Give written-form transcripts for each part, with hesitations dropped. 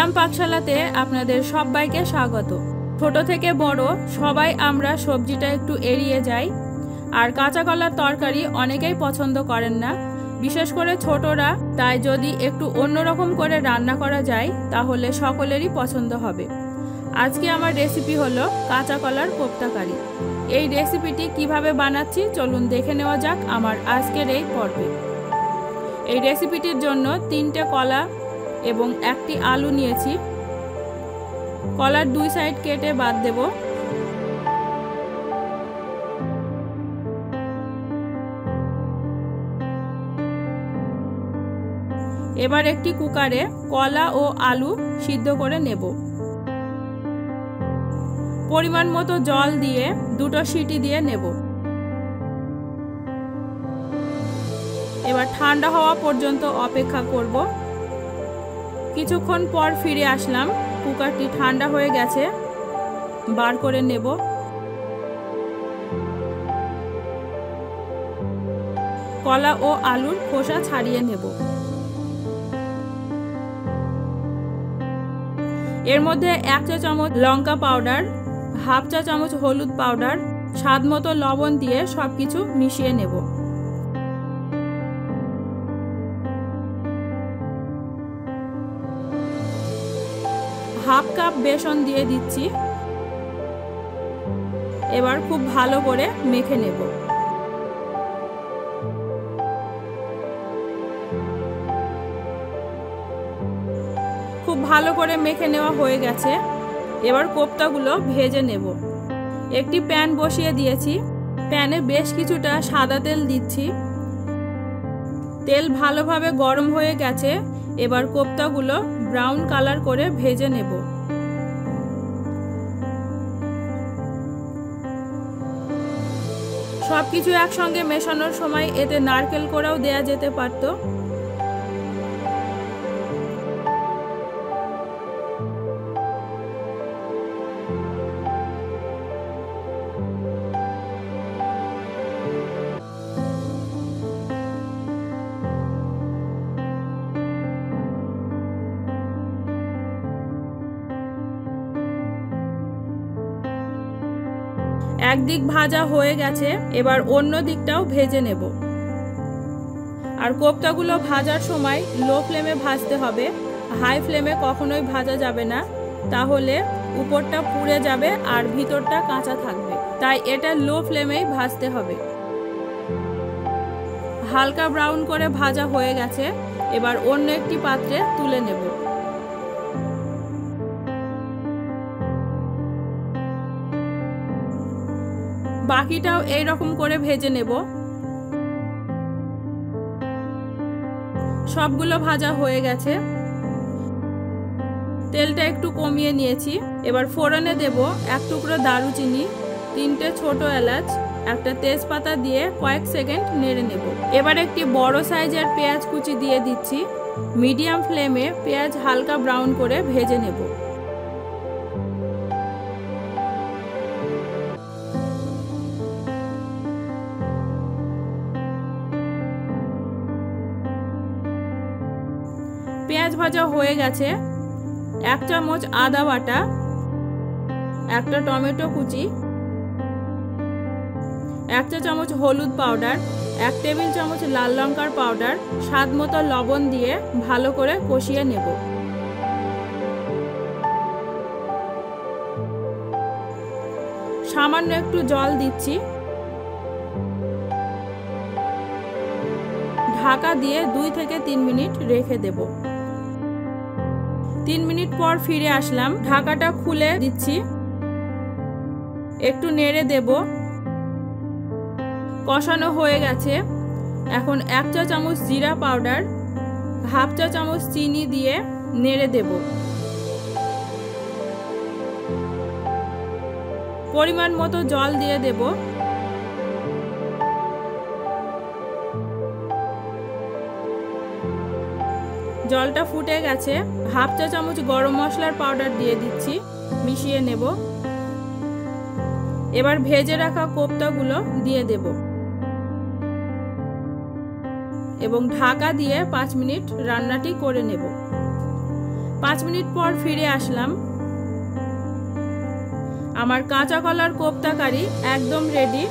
গ্রাম পাকশালাতে আপনাদের সবাইকে স্বাগত। ছোট থেকে বড় সবাই আমরা সবজিটা একটু এড়িয়ে যাই, আর কাঁচা কলার তরকারি অনেকেই পছন্দ করেন না, বিশেষ করে ছোটরা। তাই যদি একটু অন্যরকম করে রান্না করা যায় তাহলে সকলেরই পছন্দ হবে। আজকে আমার রেসিপি হলো কাঁচা কলার কোপ্তা কারি। এই রেসিপিটি কিভাবে বানাচ্ছি চলুন দেখে নেওয়া যাক আমার আজকের এই পর্বে। এই রেসিপিটির জন্য 3টে কলা এবং 1টি আলু নিয়েছি। কলার 2 সাইড কেটে বাদ দেব। এবার একটি কুকারে কলা ও আলু সিদ্ধ করে নেব। পরিমাণ মতো জল দিয়ে 2টো সিটি দিয়ে নেব। এবার ঠান্ডা হওয়া পর্যন্ত অপেক্ষা করব। কিছুক্ষণ পর ফিরে আসলাম। কুকারটি ঠান্ডা হয়ে গেছে, বার করে নেব। কলা ও আলুর খোসা ছাড়িয়ে নেব। এর মধ্যে 1 চা চামচ লঙ্কা পাউডার, হাফ চা চামচ হলুদ পাউডার, স্বাদ মতো লবণ দিয়ে সবকিছু মিশিয়ে নেব। হাফ কাপ বেসন দিয়ে দিচ্ছি। এবার খুব ভালো করে মেখে নেব। খুব ভালো করে মেখে নেওয়া হয়ে গেছে। এবার কোপ্তাগুলো ভেজে নেব। একটি প্যান বসিয়ে দিয়েছি। প্যানে বেশ কিছুটা সাদা তেল দিচ্ছি। তেল ভালোভাবে গরম হয়ে গেছে। এবার কোপ্তাগুলো ব্রাউন কালার করে ভেজে নেব। সবকিছু একসঙ্গে মেশানোর সময় এতে নারকেল কোড়াও দেয়া যেতে পারত। একদিক ভাজা হয়ে গেছে, এবার অন্য দিকটাও ভেজে নেব। আর কোপ্তাগুলো ভাজার সময় লো ফ্লেমে ভাজতে হবে, হাই ফ্লেমে কখনোই ভাজা যাবে না, তাহলে উপরটা পুড়ে যাবে আর ভিতরটা কাঁচা থাকবে। তাই এটা লো ফ্লেমেই ভাজতে হবে। হালকা ব্রাউন করে ভাজা হয়ে গেছে, এবার অন্য একটি পাত্রে তুলে নেব। বাকিটাও এই রকম করে ভেজে নেব। সবগুলো ভাজা হয়ে গেছে। তেলটা একটু কমিয়ে নিয়েছি। এবার ফোড়নে দেব 1 টুকরো দারুচিনি, 3টে ছোট এলাচ, একটা তেজপাতা দিয়ে কয়েক সেকেন্ড নেড়ে নেব। এবার একটি বড় সাইজের পেঁয়াজ কুচি দিয়ে দিচ্ছি। মিডিয়াম ফ্লেমে পেঁয়াজ হালকা ব্রাউন করে ভেজে নেব। পেঁয়াজ ভাজা হয়ে গেছে। 1 চামচ আদা বাটা, একটা টমেটো কুচি, 1 চা চামচ হলুদ পাউডার, 1 টেবিল চামচ লাল লঙ্কার পাউডার, স্বাদ মতো লবণ দিয়ে ভালো করে কষিয়ে নেব। সামান্য একটু জল দিচ্ছি। ঢাকা দিয়ে 2 থেকে 3 মিনিট রেখে দেব। 3 মিনিট পর ফিরে আসলাম। ঢাকাটা খুলে দিচ্ছি। একটু নেড়ে দেব। কষানো হয়ে গেছে। এখন 1 চা চামচ জিরা পাউডার, হাফ চা চামচ চিনি দিয়ে নেড়ে দেব। পরিমাণ মতো জল দিয়ে দেব। জলটা ফুটে গেছে। হাফ চা চামচ গরম মশলার পাউডার দিয়ে দিচ্ছি। মিশিয়ে নেব। এবার ভেজে রাখা কোপ্তাগুলো দিয়ে দেব এবং ঢাকা দিয়ে 5 মিনিট রান্নাটি করে নেব। 5 মিনিট পর ফিরে আসলাম। আমার কাঁচা কলার কোপ্তা কারি একদম রেডি।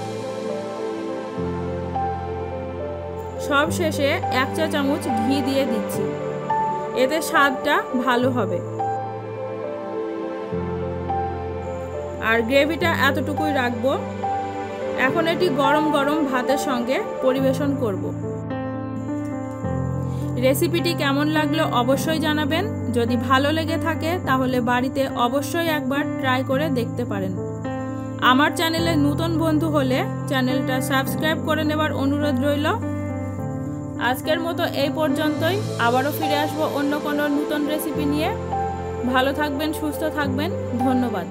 সব শেষে 1 চা চামচ ঘি দিয়ে দিচ্ছি, এতে স্বাদটা ভালো হবে। আর গ্রেভিটা এতটুকুই রাখবো। এখন এটি গরম গরম ভাতের সঙ্গে পরিবেশন করব। রেসিপিটি কেমন লাগলো অবশ্যই জানাবেন। যদি ভালো লেগে থাকে তাহলে বাড়িতে অবশ্যই একবার ট্রাই করে দেখতে পারেন। আমার চ্যানেলে নতুন বন্ধু হলে চ্যানেলটা সাবস্ক্রাইব করে নেবার অনুরোধ রইল। আজকের মতো এই পর্যন্তই। আবারও ফিরে আসবো অন্য কোনো নতুন রেসিপি নিয়ে। ভালো থাকবেন, সুস্থ থাকবেন। ধন্যবাদ।